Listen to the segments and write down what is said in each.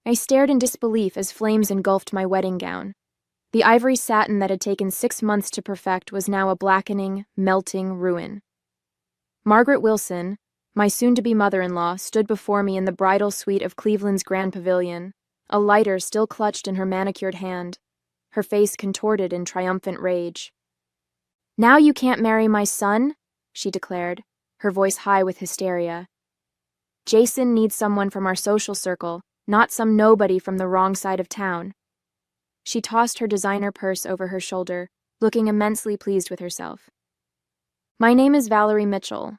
I stared in disbelief as flames engulfed my wedding gown. The ivory satin that had taken 6 months to perfect was now a blackening, melting ruin. Margaret Wilson, my soon-to-be mother-in-law, stood before me in the bridal suite of Cleveland's Grand Pavilion, a lighter still clutched in her manicured hand, her face contorted in triumphant rage. "Now you can't marry my son," she declared, her voice high with hysteria. "Jason needs someone from our social circle, not some nobody from the wrong side of town." She tossed her designer purse over her shoulder, looking immensely pleased with herself. "My name is Valerie Mitchell,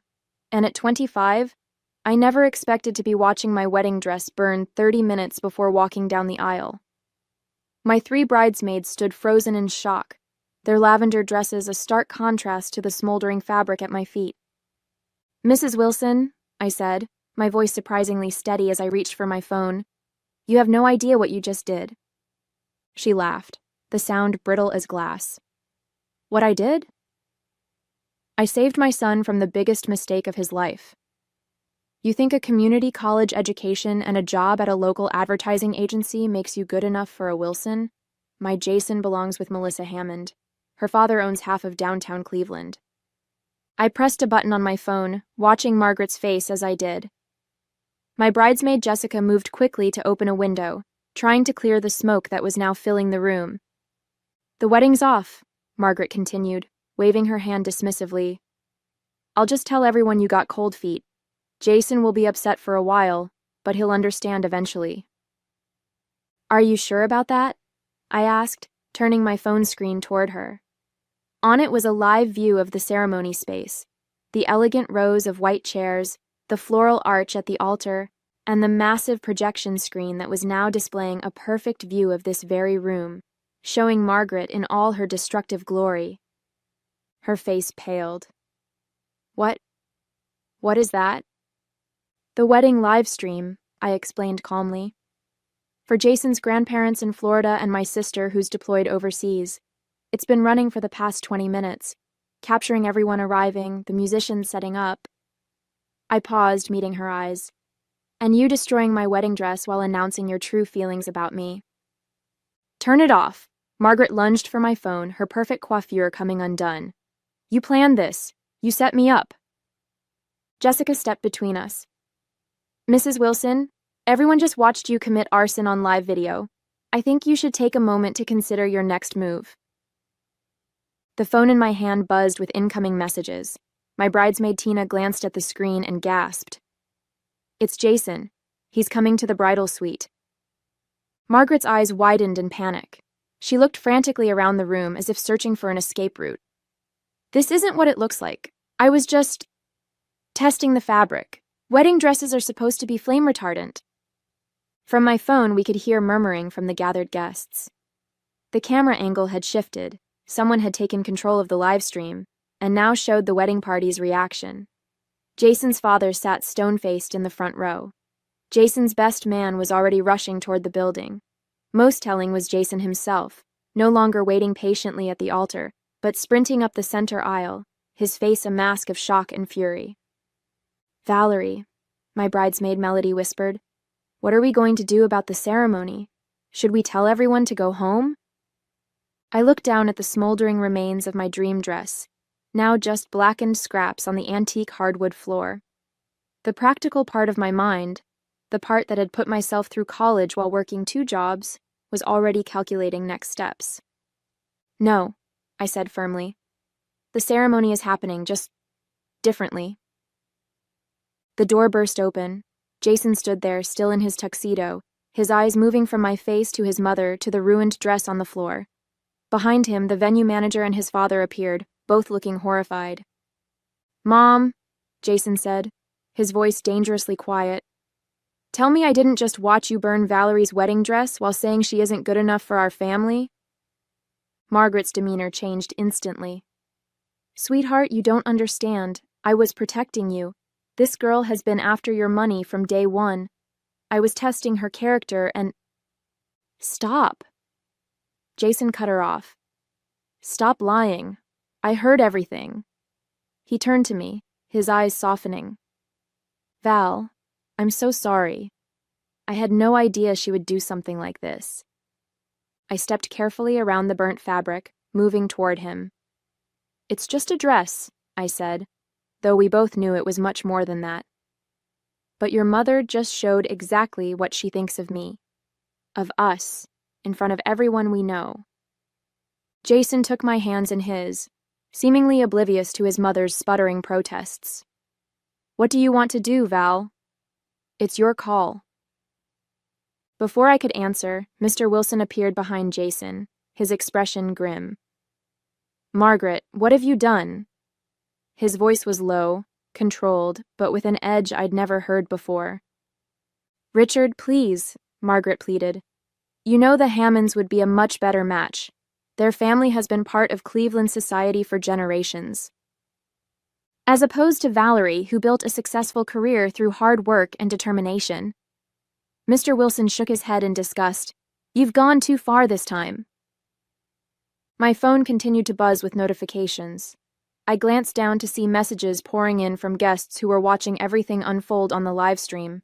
and at 25, I never expected to be watching my wedding dress burn 30 minutes before walking down the aisle." My 3 bridesmaids stood frozen in shock, their lavender dresses a stark contrast to the smoldering fabric at my feet. "Mrs. Wilson," I said, my voice surprisingly steady as I reached for my phone, "you have no idea what you just did." She laughed, the sound brittle as glass. "What I did?" "I saved my son from the biggest mistake of his life. You think a community college education and a job at a local advertising agency makes you good enough for a Wilson? My Jason belongs with Melissa Hammond. Her father owns half of downtown Cleveland." I pressed a button on my phone, watching Margaret's face as I did. My bridesmaid Jessica moved quickly to open a window, trying to clear the smoke that was now filling the room. "The wedding's off," Margaret continued, waving her hand dismissively. "I'll just tell everyone you got cold feet. Jason will be upset for a while, but he'll understand eventually." "Are you sure about that?" I asked, turning my phone screen toward her. On it was a live view of the ceremony space, the elegant rows of white chairs, the floral arch at the altar, and the massive projection screen that was now displaying a perfect view of this very room, showing Margaret in all her destructive glory. Her face paled. What is that?" "The wedding live stream," I explained calmly. "For Jason's grandparents in Florida and my sister who's deployed overseas. It's been running for the past 20 minutes, capturing everyone arriving, the musicians setting up." I paused, meeting her eyes. "And you destroying my wedding dress while announcing your true feelings about me." "Turn it off." Margaret lunged for my phone, her perfect coiffure coming undone. "You planned this. You set me up." Jessica stepped between us. "Mrs. Wilson, everyone just watched you commit arson on live video. I think you should take a moment to consider your next move." The phone in my hand buzzed with incoming messages. My bridesmaid Tina glanced at the screen and gasped. "It's Jason. He's coming to the bridal suite." Margaret's eyes widened in panic. She looked frantically around the room as if searching for an escape route. "This isn't what it looks like. I was just testing the fabric. Wedding dresses are supposed to be flame retardant." From my phone, we could hear murmuring from the gathered guests. The camera angle had shifted. Someone had taken control of the live stream, and now showed the wedding party's reaction. Jason's father sat stone-faced in the front row. Jason's best man was already rushing toward the building. Most telling was Jason himself, no longer waiting patiently at the altar, but sprinting up the center aisle, his face a mask of shock and fury. "Valerie," my bridesmaid Melody whispered, "what are we going to do about the ceremony? Should we tell everyone to go home?" I looked down at the smoldering remains of my dream dress, now just blackened scraps on the antique hardwood floor. The practical part of my mind, the part that had put myself through college while working 2 jobs, was already calculating next steps. "No," I said firmly. "The ceremony is happening, just differently." The door burst open. Jason stood there, still in his tuxedo, his eyes moving from my face to his mother to the ruined dress on the floor. Behind him, the venue manager and his father appeared, both looking horrified. "Mom," Jason said, his voice dangerously quiet, "tell me I didn't just watch you burn Valerie's wedding dress while saying she isn't good enough for our family?" Margaret's demeanor changed instantly. "Sweetheart, you don't understand. I was protecting you. This girl has been after your money from day one. I was testing her character and—" "Stop." Jason cut her off. "Stop lying. I heard everything." He turned to me, his eyes softening. "Val, I'm so sorry. I had no idea she would do something like this. I stepped carefully around the burnt fabric, moving toward him. "It's just a dress," I said, though we both knew it was much more than that. "But your mother just showed exactly what she thinks of me, of us, in front of everyone we know." Jason took my hands in his, seemingly oblivious to his mother's sputtering protests. "What do you want to do, Val? It's your call." Before I could answer, Mr. Wilson appeared behind Jason, his expression grim. "Margaret, what have you done?" His voice was low, controlled, but with an edge I'd never heard before. "Richard, please," Margaret pleaded. "You know the Hammonds would be a much better match. Their family has been part of Cleveland society for generations. As opposed to Valerie, who built a successful career through hard work and determination." Mr. Wilson shook his head in disgust. "You've gone too far this time." My phone continued to buzz with notifications. I glanced down to see messages pouring in from guests who were watching everything unfold on the live stream.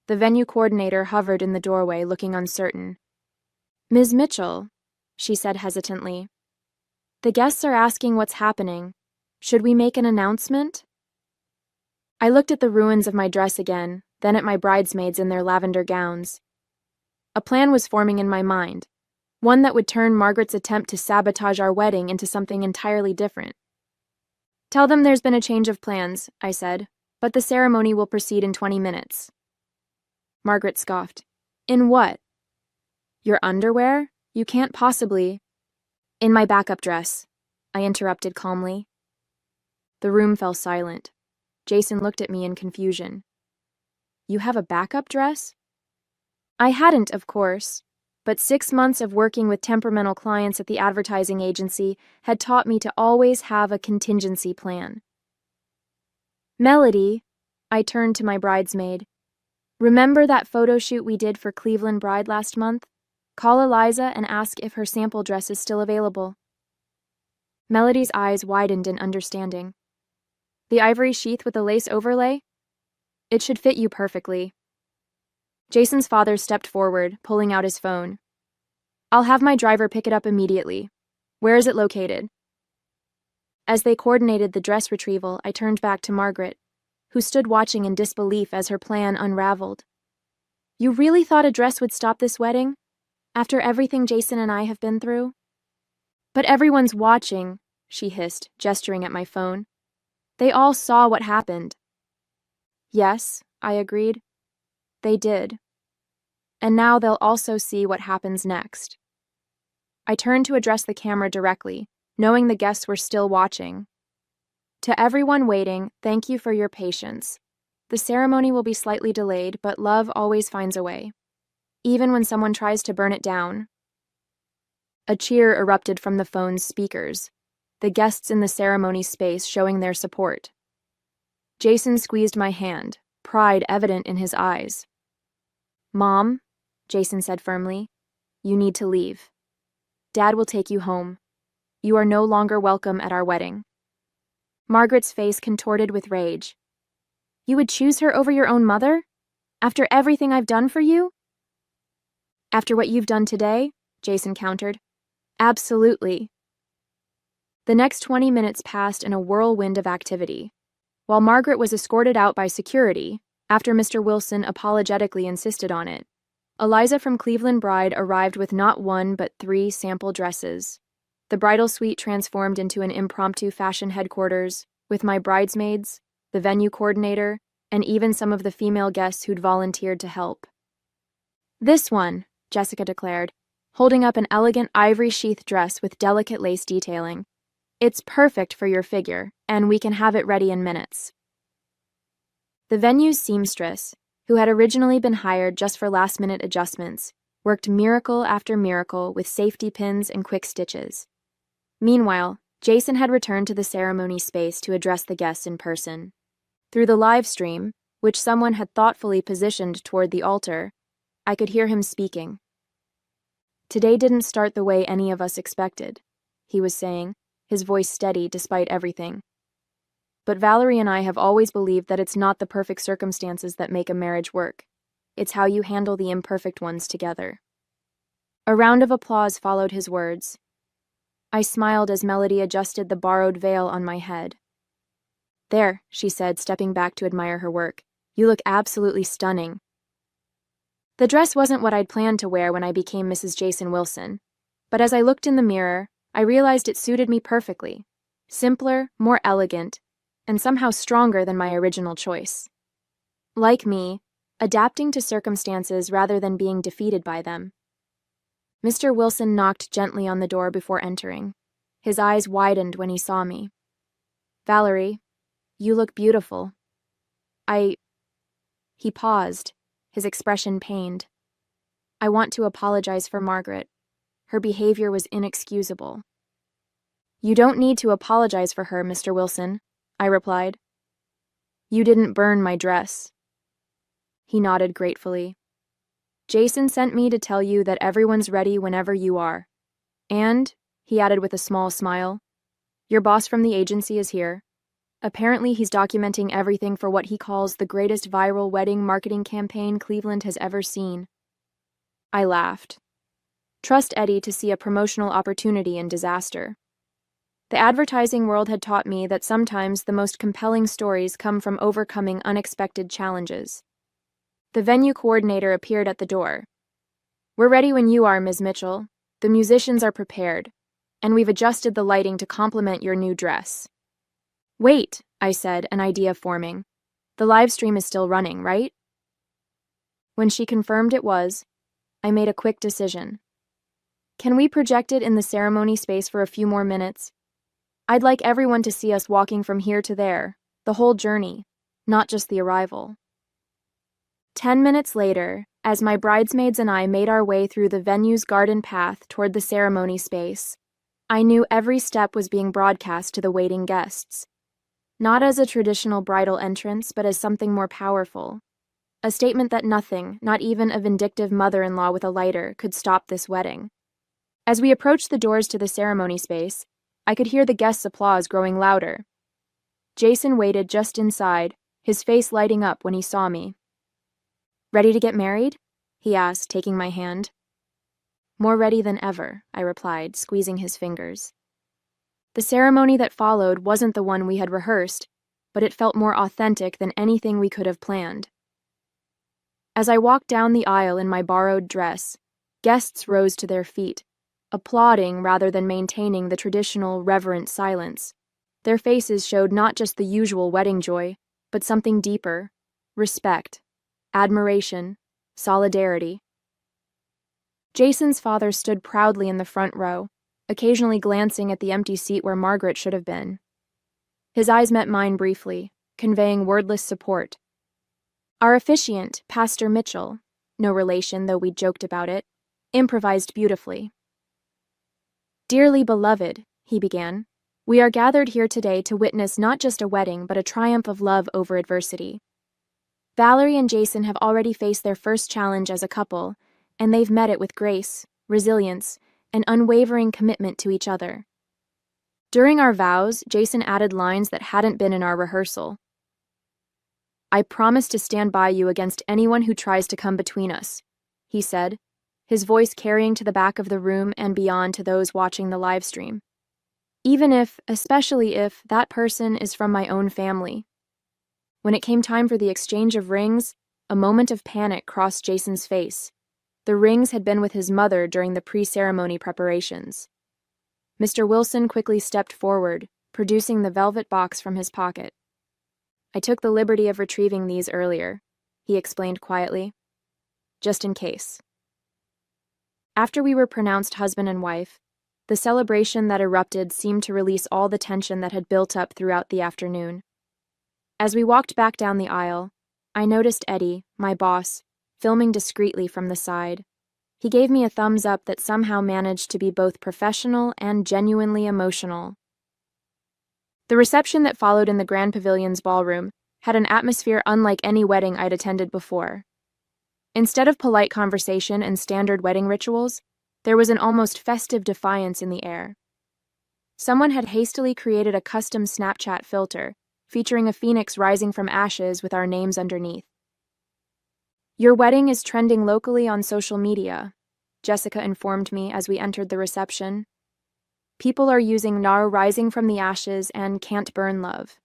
The venue coordinator hovered in the doorway, looking uncertain. "Ms. Mitchell," she said hesitantly, "the guests are asking what's happening. Should we make an announcement?" I looked at the ruins of my dress again, then at my bridesmaids in their lavender gowns. A plan was forming in my mind, one that would turn Margaret's attempt to sabotage our wedding into something entirely different. "Tell them there's been a change of plans," I said, "but the ceremony will proceed in 20 minutes. Margaret scoffed. "In what?" "Your underwear? You can't possibly—" "In my backup dress," I interrupted calmly. The room fell silent. Jason looked at me in confusion. "You have a backup dress?" I hadn't, of course, but 6 months of working with temperamental clients at the advertising agency had taught me to always have a contingency plan. "Melody," I turned to my bridesmaid, "remember that photo shoot we did for Cleveland Bride last month? Call Eliza and ask if her sample dress is still available." Melody's eyes widened in understanding. "The ivory sheath with the lace overlay? It should fit you perfectly." Jason's father stepped forward, pulling out his phone. "I'll have my driver pick it up immediately. Where is it located?" As they coordinated the dress retrieval, I turned back to Margaret, who stood watching in disbelief as her plan unraveled. "You really thought a dress would stop this wedding? After everything Jason and I have been through?" "But everyone's watching," she hissed, gesturing at my phone. "They all saw what happened." "Yes," I agreed. "They did. And now they'll also see what happens next." I turned to address the camera directly, knowing the guests were still watching. "To everyone waiting, thank you for your patience. The ceremony will be slightly delayed, but love always finds a way, even when someone tries to burn it down." A cheer erupted from the phone's speakers, the guests in the ceremony space showing their support. Jason squeezed my hand, pride evident in his eyes. "Mom," Jason said firmly, "you need to leave. Dad will take you home. You are no longer welcome at our wedding." Margaret's face contorted with rage. "You would choose her over your own mother? After everything I've done for you?" "After what you've done today?" Jason countered. "Absolutely." The next 20 minutes passed in a whirlwind of activity. While Margaret was escorted out by security, after Mr. Wilson apologetically insisted on it, Eliza from Cleveland Bride arrived with not one but 3 sample dresses. The bridal suite transformed into an impromptu fashion headquarters, with my bridesmaids, the venue coordinator, and even some of the female guests who'd volunteered to help. "This one," Jessica declared, holding up an elegant ivory sheath dress with delicate lace detailing. "It's perfect for your figure, and we can have it ready in minutes." The venue's seamstress, who had originally been hired just for last-minute adjustments, worked miracle after miracle with safety pins and quick stitches. Meanwhile, Jason had returned to the ceremony space to address the guests in person. Through the live stream, which someone had thoughtfully positioned toward the altar, I could hear him speaking. "Today didn't start the way any of us expected," he was saying, his voice steady despite everything. "But Valerie and I have always believed that it's not the perfect circumstances that make a marriage work. It's how you handle the imperfect ones together." A round of applause followed his words. I smiled as Melody adjusted the borrowed veil on my head. "There," she said, stepping back to admire her work. "You look absolutely stunning." The dress wasn't what I'd planned to wear when I became Mrs. Jason Wilson, but as I looked in the mirror, I realized it suited me perfectly. Simpler, more elegant, and somehow stronger than my original choice. Like me, adapting to circumstances rather than being defeated by them. Mr. Wilson knocked gently on the door before entering. His eyes widened when he saw me. "Valerie, you look beautiful." He paused, his expression pained. "I want to apologize for Margaret. Her behavior was inexcusable." "You don't need to apologize for her, Mr. Wilson," I replied. "You didn't burn my dress." He nodded gratefully. "Jason sent me to tell you that everyone's ready whenever you are. And," he added with a small smile, "your boss from the agency is here. Apparently he's documenting everything for what he calls the greatest viral wedding marketing campaign Cleveland has ever seen." I laughed. Trust Eddie to see a promotional opportunity in disaster. The advertising world had taught me that sometimes the most compelling stories come from overcoming unexpected challenges. The venue coordinator appeared at the door. "We're ready when you are, Ms. Mitchell. The musicians are prepared, and we've adjusted the lighting to complement your new dress." "Wait," I said, an idea forming. "The live stream is still running, right?" When she confirmed it was, I made a quick decision. "Can we project it in the ceremony space for a few more minutes? I'd like everyone to see us walking from here to there, the whole journey, not just the arrival." 10 minutes later, as my bridesmaids and I made our way through the venue's garden path toward the ceremony space, I knew every step was being broadcast to the waiting guests. Not as a traditional bridal entrance, but as something more powerful. A statement that nothing, not even a vindictive mother-in-law with a lighter, could stop this wedding. As we approached the doors to the ceremony space, I could hear the guests' applause growing louder. Jason waited just inside, his face lighting up when he saw me. "Ready to get married?" he asked, taking my hand. "More ready than ever," I replied, squeezing his fingers. The ceremony that followed wasn't the one we had rehearsed, but it felt more authentic than anything we could have planned. As I walked down the aisle in my borrowed dress, guests rose to their feet, applauding rather than maintaining the traditional reverent silence. Their faces showed not just the usual wedding joy, but something deeper: respect, admiration, solidarity. Jason's father stood proudly in the front row, occasionally glancing at the empty seat where Margaret should have been. His eyes met mine briefly, conveying wordless support. Our officiant, Pastor Mitchell, no relation though we'd joked about it, improvised beautifully. "Dearly beloved," he began, "we are gathered here today to witness not just a wedding but a triumph of love over adversity. Valerie and Jason have already faced their first challenge as a couple, and they've met it with grace, resilience, and unwavering commitment to each other. During our vows, Jason added lines that hadn't been in our rehearsal. "I promise to stand by you against anyone who tries to come between us," he said, his voice carrying to the back of the room and beyond to those watching the live stream. "Even if, especially if, that person is from my own family." When it came time for the exchange of rings, a moment of panic crossed Jason's face. The rings had been with his mother during the pre-ceremony preparations. Mr. Wilson quickly stepped forward, producing the velvet box from his pocket. "I took the liberty of retrieving these earlier," he explained quietly. "Just in case." After we were pronounced husband and wife, the celebration that erupted seemed to release all the tension that had built up throughout the afternoon. As we walked back down the aisle, I noticed Eddie, my boss, filming discreetly from the side. He gave me a thumbs up that somehow managed to be both professional and genuinely emotional. The reception that followed in the Grand Pavilion's ballroom had an atmosphere unlike any wedding I'd attended before. Instead of polite conversation and standard wedding rituals, there was an almost festive defiance in the air. Someone had hastily created a custom Snapchat filter featuring a phoenix rising from ashes with our names underneath. Your wedding is trending locally on social media, Jessica informed me as we entered the reception. People are using Nar Rising from the Ashes and Can't Burn Love.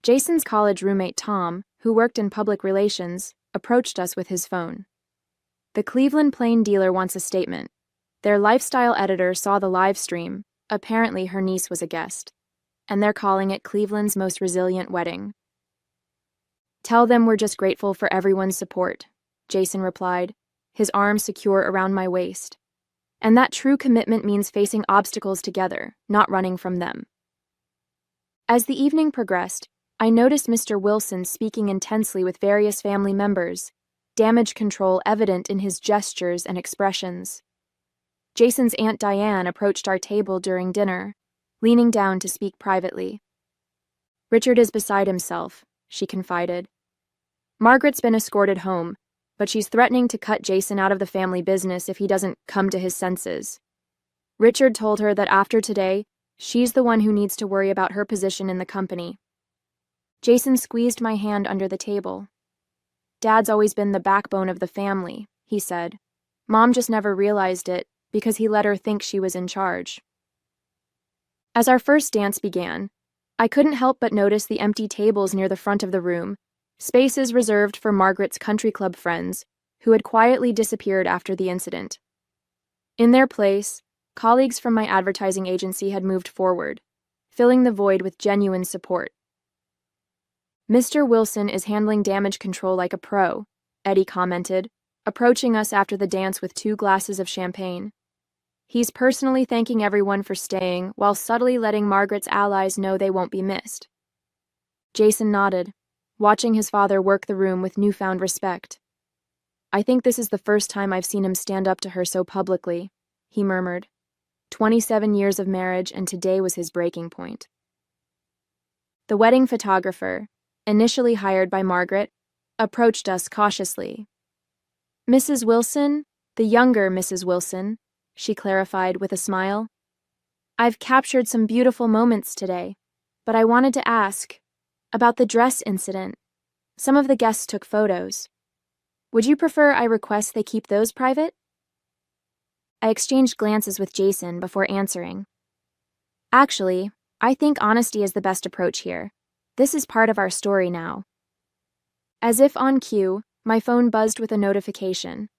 Jason's college roommate Tom, who worked in public relations, approached us with his phone. The Cleveland Plain dealer wants a statement. Their lifestyle editor saw the live stream. Apparently her niece was a guest. And they're calling it Cleveland's most resilient wedding. Tell them we're just grateful for everyone's support, Jason replied, his arms secure around my waist. And that true commitment means facing obstacles together, not running from them. As the evening progressed, I noticed Mr. Wilson speaking intensely with various family members, damage control evident in his gestures and expressions. Jason's Aunt Diane approached our table during dinner, leaning down to speak privately. Richard is beside himself, she confided. Margaret's been escorted home, but she's threatening to cut Jason out of the family business if he doesn't come to his senses. Richard told her that after today, she's the one who needs to worry about her position in the company. Jason squeezed my hand under the table. Dad's always been the backbone of the family, he said. Mom just never realized it because he let her think she was in charge. As our first dance began, I couldn't help but notice the empty tables near the front of the room, spaces reserved for Margaret's country club friends, who had quietly disappeared after the incident. In their place, colleagues from my advertising agency had moved forward, filling the void with genuine support. Mr. Wilson is handling damage control like a pro, Eddie commented, approaching us after the dance with 2 glasses of champagne. He's personally thanking everyone for staying while subtly letting Margaret's allies know they won't be missed. Jason nodded, watching his father work the room with newfound respect. I think this is the first time I've seen him stand up to her so publicly, he murmured. 27 years of marriage, and today was his breaking point. The wedding photographer, initially hired by Margaret, approached us cautiously. Mrs. Wilson, the younger Mrs. Wilson, she clarified with a smile. I've captured some beautiful moments today, but I wanted to ask about the dress incident. Some of the guests took photos. Would you prefer I request they keep those private? I exchanged glances with Jason before answering. Actually, I think honesty is the best approach here. This is part of our story now. As if on cue, my phone buzzed with a notification.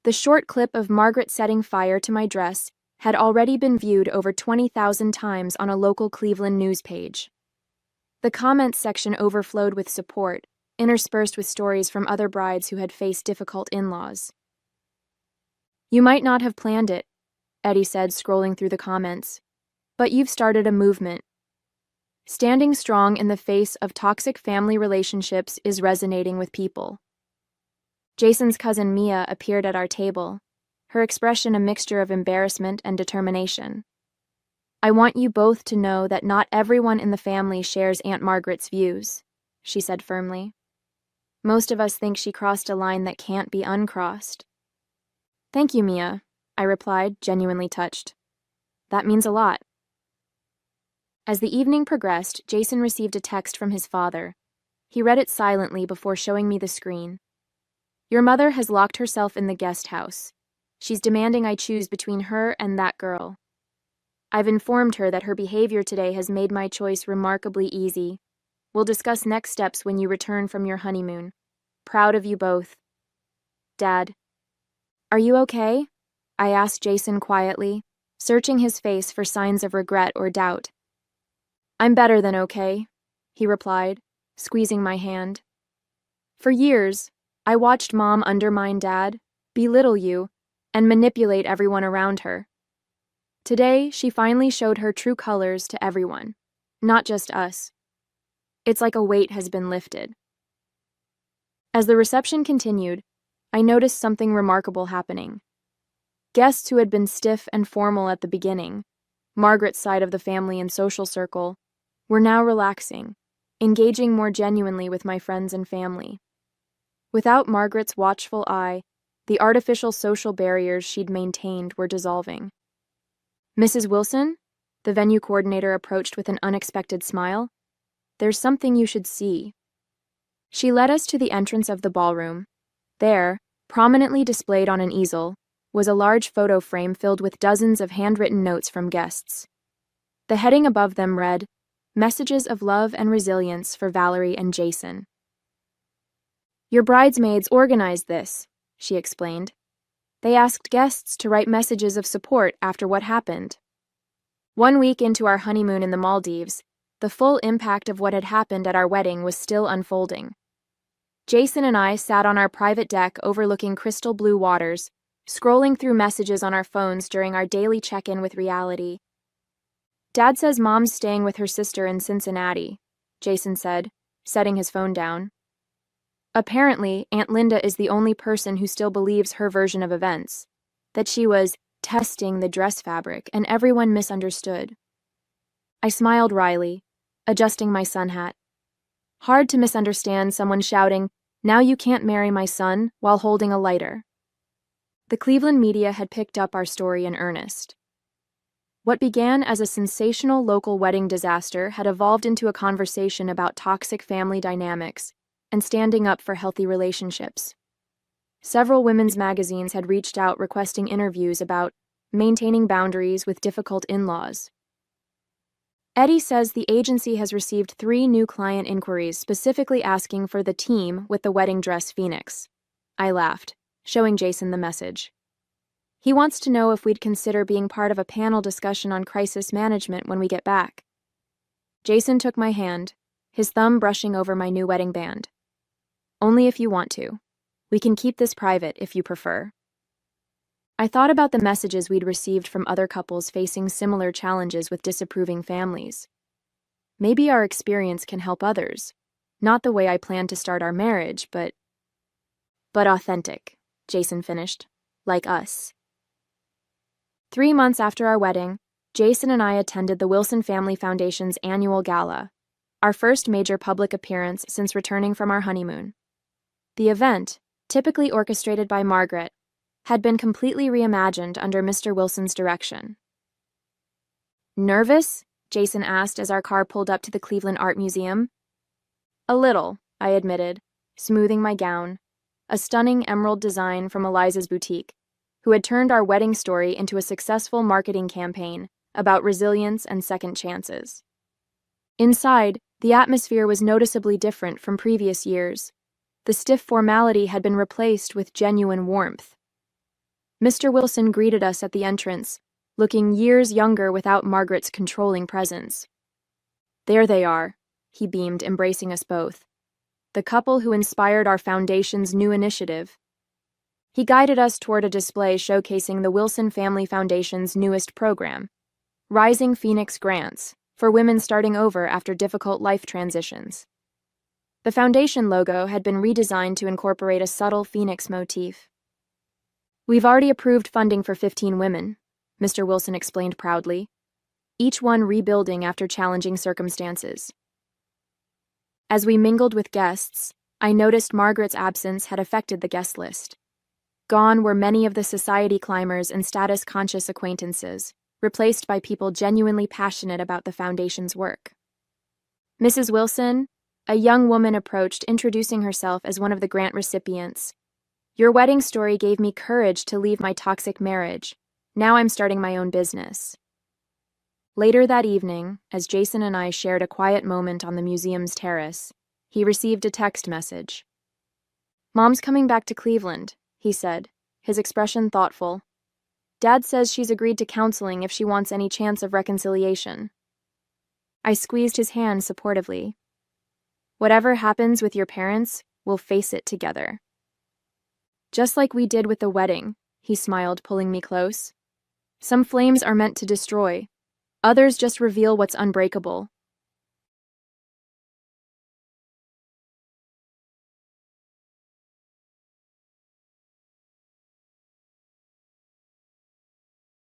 The short clip of Margaret setting fire to my dress had already been viewed over 20,000 times on a local Cleveland news page. The comments section overflowed with support, interspersed with stories from other brides who had faced difficult in-laws. You might not have planned it, Eddie said, scrolling through the comments, but you've started a movement. Standing strong in the face of toxic family relationships is resonating with people. Jason's cousin Mia appeared at our table, her expression a mixture of embarrassment and determination. I want you both to know that not everyone in the family shares Aunt Margaret's views, she said firmly. Most of us think she crossed a line that can't be uncrossed. Thank you, Mia, I replied, genuinely touched. That means a lot. As the evening progressed, Jason received a text from his father. He read it silently before showing me the screen. Your mother has locked herself in the guest house. She's demanding I choose between her and that girl. I've informed her that her behavior today has made my choice remarkably easy. We'll discuss next steps when you return from your honeymoon. Proud of you both. Dad. Are you okay? I asked Jason quietly, searching his face for signs of regret or doubt. I'm better than okay, he replied, squeezing my hand. For years, I watched Mom undermine Dad, belittle you, and manipulate everyone around her. Today, she finally showed her true colors to everyone, not just us. It's like a weight has been lifted. As the reception continued, I noticed something remarkable happening. Guests who had been stiff and formal at the beginning, Margaret's side of the family and social circle, were now relaxing, engaging more genuinely with my friends and family. Without Margaret's watchful eye, the artificial social barriers she'd maintained were dissolving. Mrs. Wilson, the venue coordinator approached with an unexpected smile. There's something you should see. She led us to the entrance of the ballroom, There, prominently displayed on an easel, was a large photo frame filled with dozens of handwritten notes from guests. The heading above them read, "Messages of love and resilience for Valerie and Jason." "Your bridesmaids organized this," she explained. "They asked guests to write messages of support after what happened." 1 week into our honeymoon in the Maldives, the full impact of what had happened at our wedding was still unfolding. Jason and I sat on our private deck overlooking crystal blue waters, scrolling through messages on our phones during our daily check-in with reality. "Dad says Mom's staying with her sister in Cincinnati," Jason said, setting his phone down. Apparently, Aunt Linda is the only person who still believes her version of events, that she was testing the dress fabric and everyone misunderstood. I smiled wryly, adjusting my sun hat. Hard to misunderstand someone shouting, "Now you can't marry my son," while holding a lighter. The Cleveland media had picked up our story in earnest. What began as a sensational local wedding disaster had evolved into a conversation about toxic family dynamics and standing up for healthy relationships. Several women's magazines had reached out requesting interviews about maintaining boundaries with difficult in-laws. Eddie says the agency has received 3 new client inquiries specifically asking for the team with the wedding dress phoenix. I laughed, showing Jason the message. He wants to know if we'd consider being part of a panel discussion on crisis management when we get back. Jason took my hand, his thumb brushing over my new wedding band. "Only if you want to. We can keep this private if you prefer." I thought about the messages we'd received from other couples facing similar challenges with disapproving families. Maybe our experience can help others. Not the way I planned to start our marriage, but authentic, Jason finished. Like us. 3 months after our wedding, Jason and I attended the Wilson Family Foundation's annual gala, our first major public appearance since returning from our honeymoon. The event, typically orchestrated by Margaret, had been completely reimagined under Mr. Wilson's direction. "Nervous?" Jason asked as our car pulled up to the Cleveland Art Museum. "A little," I admitted, smoothing my gown, a stunning emerald design from Eliza's boutique, who had turned our wedding story into a successful marketing campaign about resilience and second chances. Inside, the atmosphere was noticeably different from previous years. The stiff formality had been replaced with genuine warmth. Mr. Wilson greeted us at the entrance, looking years younger without Margaret's controlling presence. "There they are," he beamed, embracing us both. "The couple who inspired our foundation's new initiative." He guided us toward a display showcasing the Wilson Family Foundation's newest program, Rising Phoenix Grants, for women starting over after difficult life transitions. The foundation logo had been redesigned to incorporate a subtle phoenix motif. "We've already approved funding for 15 women," Mr. Wilson explained proudly, each one rebuilding after challenging circumstances. As we mingled with guests, I noticed Margaret's absence had affected the guest list. Gone were many of the society climbers and status-conscious acquaintances, replaced by people genuinely passionate about the foundation's work. "Mrs. Wilson," a young woman approached, introducing herself as one of the grant recipients. "Your wedding story gave me courage to leave my toxic marriage. Now I'm starting my own business." Later that evening, as Jason and I shared a quiet moment on the museum's terrace, he received a text message. "Mom's coming back to Cleveland," he said, his expression thoughtful. "Dad says she's agreed to counseling if she wants any chance of reconciliation." I squeezed his hand supportively. "Whatever happens with your parents, we'll face it together." "Just like we did with the wedding," he smiled, pulling me close. "Some flames are meant to destroy. Others just reveal what's unbreakable."